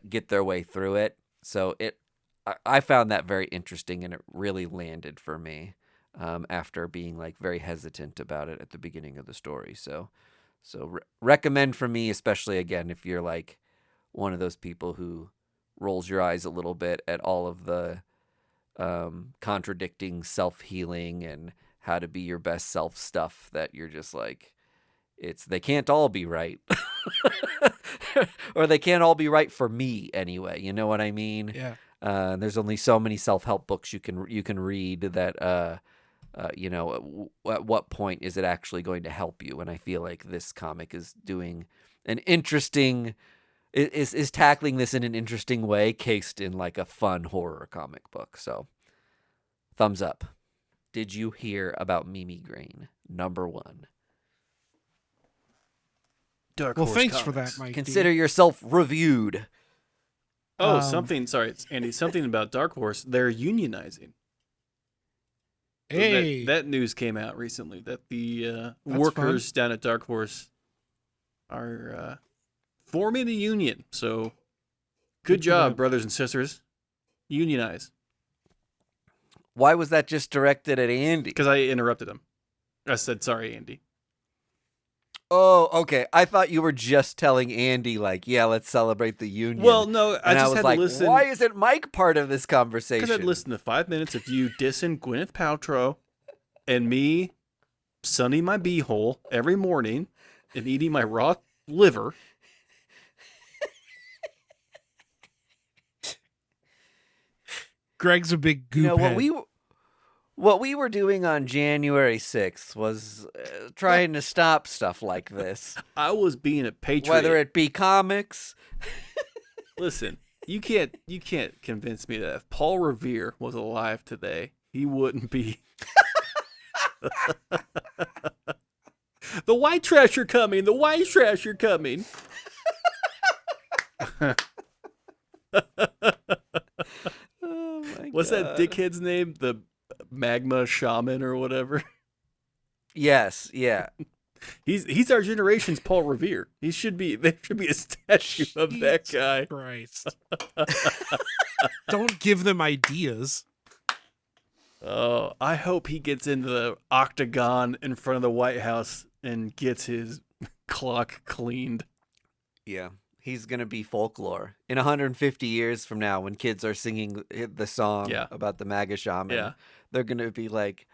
S1: get their way through it. So I found that very interesting, and it really landed for me after being like very hesitant about it at the beginning of the story. So recommend for me, especially again if you're like one of those people who rolls your eyes a little bit at all of the contradicting self-healing and how to be your best self stuff, that you're just like, they can't all be right. Or they can't all be right for me anyway, you know what I mean?
S3: Yeah.
S1: There's only so many self-help books you can read that at what point is it actually going to help you? And I feel like this comic is doing an interesting is tackling this in an interesting way, cased in like a fun horror comic book. So thumbs up. Did you hear about Mimi Grain? #1.
S2: Dark
S3: Well,
S2: Horse
S3: thanks for
S2: Comics.
S3: that, Mike.
S1: Consider yourself reviewed.
S2: Oh, sorry, Andy, something about Dark Horse. They're unionizing. So
S3: Hey,
S2: that news came out recently, that the
S3: That's
S2: workers down at Dark Horse are forming a union. So good
S3: for
S2: job,
S3: them.
S2: brothers and sisters. Unionize.
S1: Why was that just directed at Andy?
S2: Because I interrupted him. I said, sorry, Andy.
S1: Oh, okay. I thought you were just telling Andy, like, yeah, let's celebrate the union.
S2: Well, no, I
S1: and
S2: just
S1: was
S2: had
S1: like,
S2: to listen.
S1: why isn't Mike part of this conversation?
S2: Because I'd listen to 5 minutes of you dissing Gwyneth Paltrow and me sunning my beehole every morning and eating my raw liver.
S3: Greg's a big goop
S1: You know,
S3: head.
S1: what we were doing on January 6th was trying to stop stuff like this.
S2: I was being a patriot.
S1: Whether it be comics.
S2: Listen, you can't convince me that if Paul Revere was alive today, he wouldn't be. The white trash are coming. The white trash are coming.
S1: Oh my
S2: What's
S1: God.
S2: that dickhead's name? The magma shaman or whatever.
S1: Yes, yeah.
S2: He's our generation's Paul Revere. There should be a statue of that guy.
S3: Christ. Don't give them ideas.
S2: Oh, I hope he gets into the octagon in front of the White House and gets his clock cleaned.
S1: Yeah. He's going to be folklore. In 150 years from now, when kids are singing the song about the MAGA shaman, they're going to be like,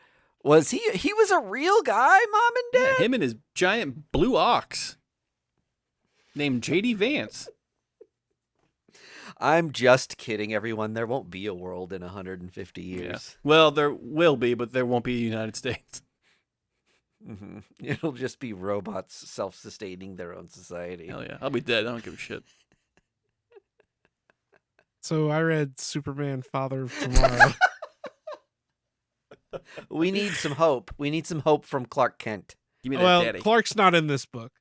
S1: he was a real guy, Mom and Dad?
S2: Yeah, him and his giant blue ox named J.D. Vance.
S1: I'm just kidding, everyone. There won't be a world in 150 years.
S2: Yeah. Well, there will be, but there won't be a United States.
S1: Mm-hmm. It'll just be robots self-sustaining their own society.
S2: Hell yeah. I'll be dead. I don't give a shit.
S3: So I read Superman Father of Tomorrow.
S1: We need some hope. We need some hope from Clark Kent.
S2: Give me that
S3: Well,
S2: daddy.
S3: Clark's not in this book.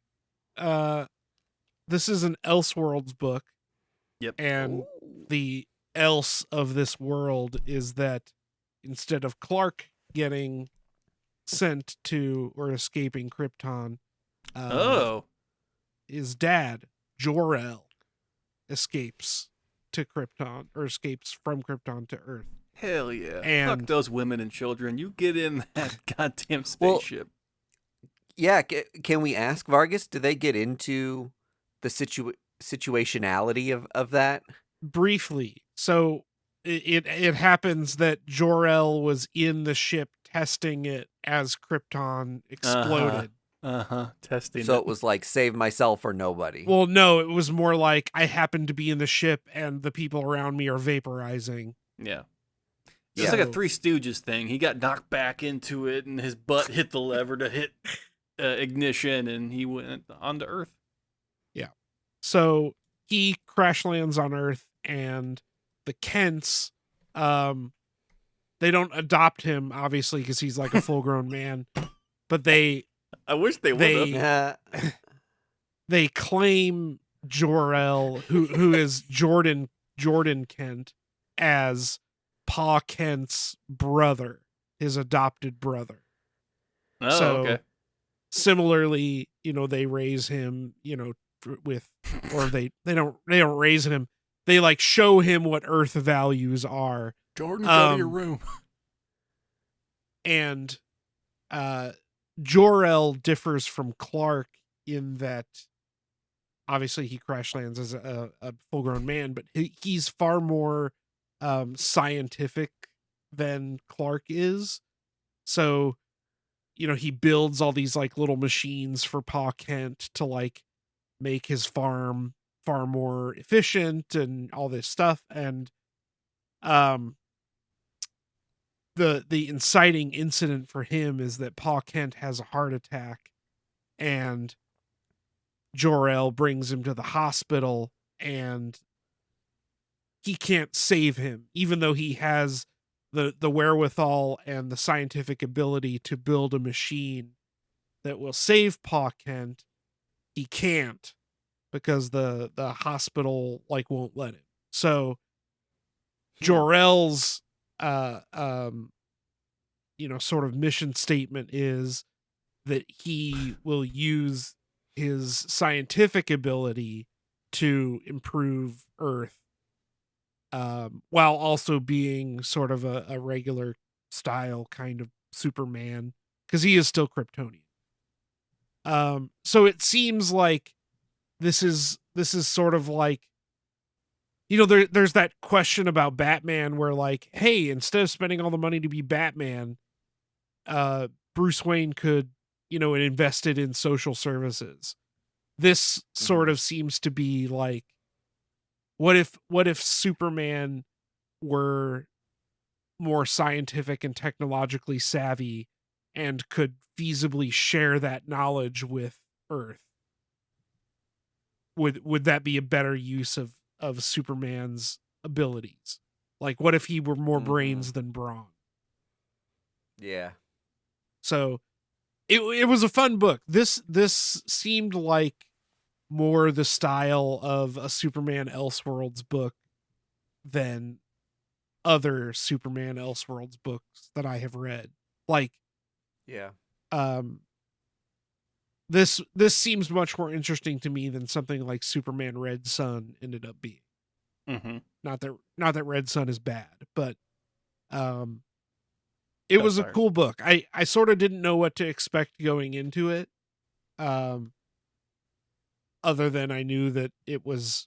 S3: This is an Elseworlds book.
S2: Yep.
S3: And the else of this world is that instead of Clark getting sent to or escaping Krypton, his dad, Jor-El, escapes to Krypton, or escapes from Krypton to Earth.
S2: Hell yeah.
S3: And
S2: fuck those women and children. You get in that goddamn spaceship.
S1: Yeah, can we ask Vargas? Do they get into the situationality of that?
S3: Briefly. So it happens that Jor-El was in the ship testing it as Krypton exploded.
S2: Testing
S1: So
S2: it.
S1: it was like save myself or nobody.
S3: Well, no, it was more like I happened to be in the ship and the people around me are vaporizing.
S2: Yeah.
S1: Yeah.
S2: It's like a Three Stooges thing. He got knocked back into it, and his butt hit the lever to hit ignition, and he went onto Earth.
S3: Yeah. So he crash lands on Earth, and the Kents, they don't adopt him obviously because he's like a full grown man, but they
S2: I wish they would have.
S3: they claim Jor-El, who is Jordan Kent, as Pa Kent's brother, his adopted brother.
S2: Oh,
S3: So,
S2: okay.
S3: Similarly, they raise him, with, or they don't raise him. They like show him what Earth values are.
S2: Jordan, go to your room.
S3: And Jor-El differs from Clark in that obviously he crash lands as a full-grown man, but he's far more scientific than Clark is. So, he builds all these like little machines for Pa Kent to like make his farm far more efficient and all this stuff. And the inciting incident for him is that Pa Kent has a heart attack, and Jor-El brings him to the hospital, and he can't save him, even though he has the wherewithal and the scientific ability to build a machine that will save Pa Kent. He can't, because the hospital like won't let him. So Jor-El's sort of mission statement is that he will use his scientific ability to improve Earth, while also being sort of a regular style kind of Superman, because he is still Kryptonian. So it seems like this is sort of like, there's that question about Batman where like, hey, instead of spending all the money to be Batman, Bruce Wayne could, invested in social services. This sort of seems to be like, what if Superman were more scientific and technologically savvy and could feasibly share that knowledge with Earth? Would that be a better use of Superman's abilities? Like, what if he were more brains than brawn?
S1: Yeah.
S3: So it was a fun book. This seemed like more the style of a Superman Elseworlds book than other Superman Elseworlds books that I have read. Like,
S1: yeah.
S3: This seems much more interesting to me than something like Superman Red Sun ended up being.
S2: Mm-hmm.
S3: Not that Red Sun is bad, but it was a cool book. I sort of didn't know what to expect going into it. Other than I knew that it was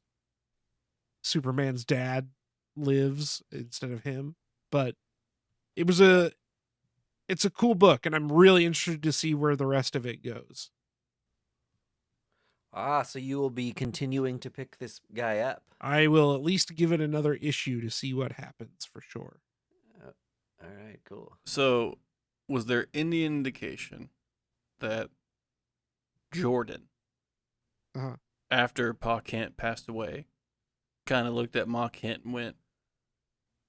S3: Superman's dad lives instead of him, but it's a cool book, and I'm really interested to see where the rest of it goes.
S1: So you will be continuing to pick this guy up.
S3: I will at least give it another issue to see what happens for sure.
S1: All right, cool.
S2: So, was there any indication that Jordan, after Pa Kent passed away, kind of looked at Ma Kent and went,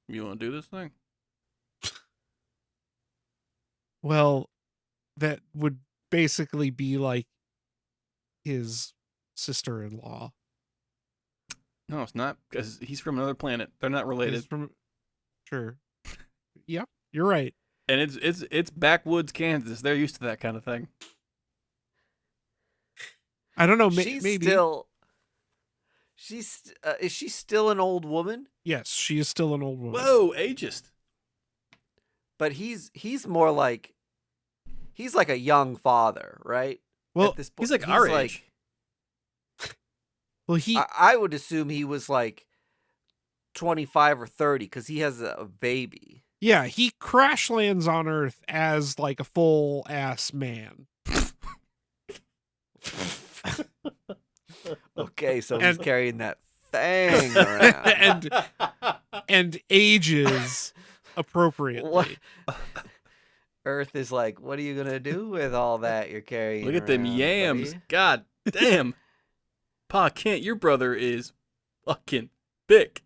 S2: "You want to do this thing?"
S3: Well, that would basically be like his sister-in-law.
S2: No, it's not, because he's from another planet. They're not related.
S3: Sure. Yep, you're right.
S2: And it's backwoods Kansas. They're used to that kind of thing.
S3: I don't know.
S1: She's
S3: maybe
S1: still. Is she still an old woman?
S3: Yes, she is still an old woman.
S2: Whoa, ageist.
S1: But he's more like he's like a young father, right?
S3: Well,
S1: At this
S2: He's
S1: point,
S2: like our age.
S3: well, he
S1: I would assume he was like 25 or 30 because he has a baby.
S3: yeah, he crash lands on Earth as like a full ass man.
S1: Okay, so he's
S3: And-
S1: carrying that thing around.
S3: and ages appropriately.
S1: What? Earth is like, what are you gonna do with all that you're carrying?
S2: Look at them
S1: around,
S2: yams.
S1: buddy?
S2: God damn. Pa Kent, your brother is fucking big.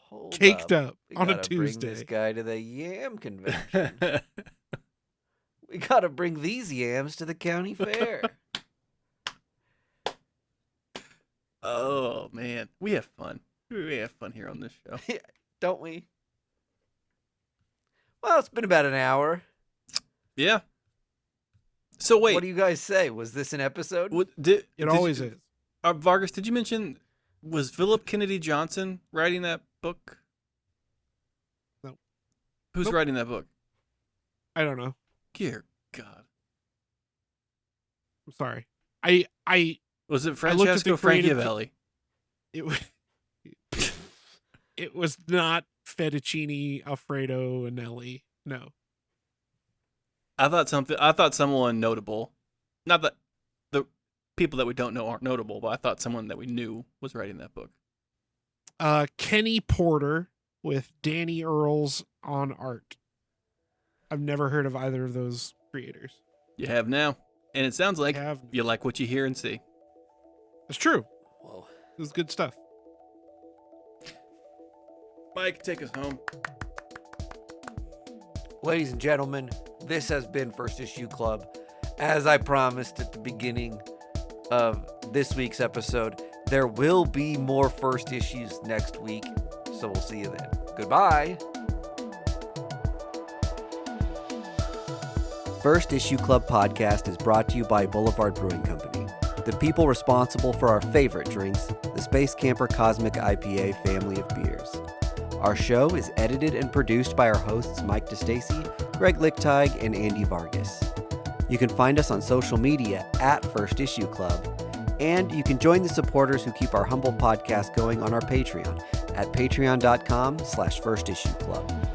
S1: Hold
S3: Caked
S1: up.
S3: up
S1: We
S3: on a
S1: gotta bring this
S3: Tuesday.
S1: guy to the yam convention. We gotta bring these yams to the county fair.
S2: Oh, man. We have fun. We have fun here on this show.
S1: Don't we? Well, it's been about an hour.
S2: Yeah. So wait.
S1: What do you guys say? Was this an episode?
S3: It always is.
S2: Vargas, did you mention, was Philip Kennedy Johnson writing that book?
S3: No.
S2: Who's
S3: Nope.
S2: writing that book?
S3: I don't know.
S2: Dear God.
S3: I'm sorry. I
S2: Was it
S3: I looked at the
S2: Francesco
S3: creative-
S2: Franchiavelli?
S3: it was it was not Fettuccine Alfredo Anelli. No.
S2: I thought someone notable. Not that the people that we don't know aren't notable, but I thought someone that we knew was writing that book.
S3: Kenny Porter with Danny Earls on art. I've never heard of either of those creators.
S2: You have now. And it sounds like
S3: I have.
S2: you like what you hear and see.
S3: It's true.
S1: Whoa.
S3: It was good stuff.
S2: Mike, take us home.
S1: Ladies and gentlemen, this has been First Issue Club. As I promised at the beginning of this week's episode, there will be more first issues next week, so we'll see you then. Goodbye. First Issue Club podcast is brought to you by Boulevard Brewing Company, the people responsible for our favorite drinks, the Space Camper Cosmic IPA family of beers. Our show is edited and produced by our hosts Mike DeStacy, Greg Lichtig, and Andy Vargas. You can find us on social media at First Issue Club, and you can join the supporters who keep our humble podcast going on our Patreon at patreon.com/firstissueclub.